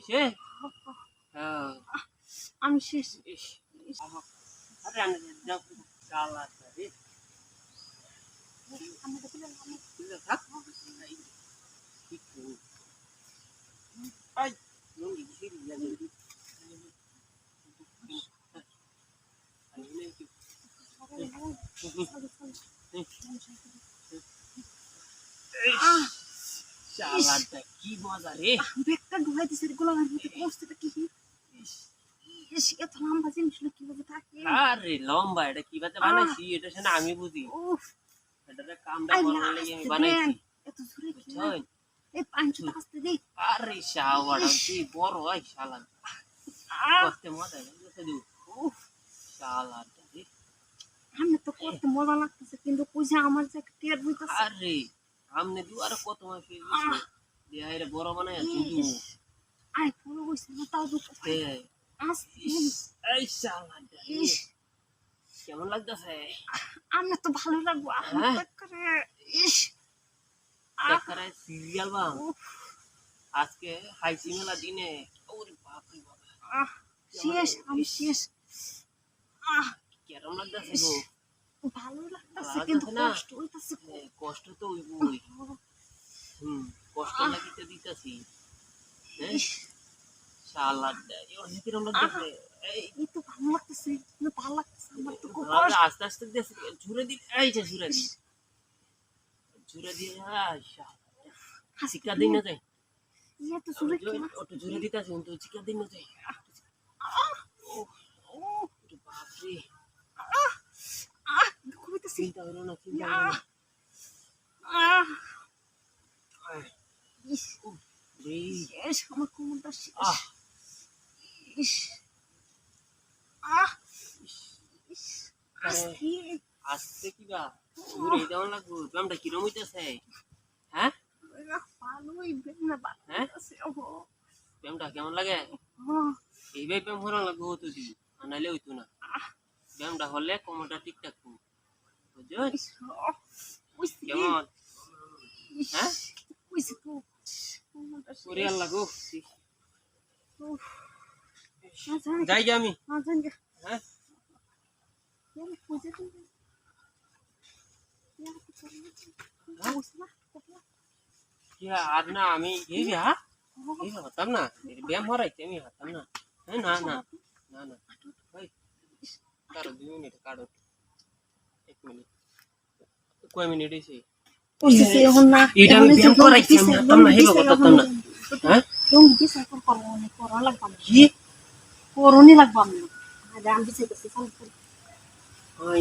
হইছে হ্যাঁ আমি শেষ। ইস আরে আমি যাও শালা রে থাক আই লঙ্গি ছিড়ি লাগে শালাটা কি মজা রে ব্যাগটা ঢুকাই দিছে গোলামের মধ্যে কষ্টটা কি ইস এত লম্বা জিনিসগুলো কিভাবে থাকে আরে লম্বা এটা কিভাবে বানাইছি এটা শুনে আমি বুঝি উফ এটা কামটা করার লাগি আমি বানাইছি এত জোরে কি বুঝছেন এই পাঁচটা আসতে দে আরে শাওয়াটা কি বড় হয় শালা করতে মজা লাগে দু উফ শালাটা রে আমি তো করতে মজা লাগতেছে কিন্তু কইছে আমার যে টের হইতাছে আরে আমনে দু আর কত মাস হয়ে গেছে দেয়া এর বড় বানায় কিন্তু আই পুরো কইছে না তাও দুটো আসতে এই শালাটা রে কেমন লাগতেছে আমি তো ভালো লাগবো আমি করে ইস দেখারে সিরিয়াল বাম আজকে হাইসি মেলা দিনে ওরে বাপ রে বাপ শেষ আমি শেষ কেমন লাগতেছে গো ভালো লাগতেছে কিন্তু কষ্ট হইতাছে কষ্ট তো হইবই কষ্ট লাগিতে দিতাছি হ্যাঁ শালাটা এর কিরম লাগতেছে এই তো ভালো লাগতেছে কিন্তু ভালো লাগতেছে আমার তো খুব আস্তে আস্তে দেশ ঝুরে দি এই যে ঝুরে দি শিক্ষা দিন না যায় ইয়া তো জোরে কি অটো ঝুরে দিতাছে কিন্তু শিক্ষা দিন না যায় বাপ রে কইতাছি চিন্তা হলো না চিন্তা হলো না ইস রে শেষ আমার কোমরটা শেষ ইস ইস আস্তে আস্তে কি বা ঘুরে দেওয়া লাগবো ব্যায়ামটা কিরম হইতেছে হ্যাঁ ভালোই বেনা বানাইতেছে ব্যায়ামটা কেমন লাগে এইভাবে ব্যায়াম করা লাগবো তো দি আনাইলে হইতো না ব্যায়ামটা হলে কোমরটা ঠিক থাকবো বুঝছো কেমন হ্যাঁ করে লাগো যাই গে আমি হ্যাঁ আর না আমি এই হতাম না ব্যায়াম হরাইতে আমি হতাম না হ্যাঁ না না না না ভাই কারো 2 মিনিট কারো 1 মিনিট কয় মিনিট হইছে এটা আমি ব্যায়াম করাইছি আমি হতাম না হেলো হতাম না হ্যাঁ কি করোনি লাগবে আমি আমি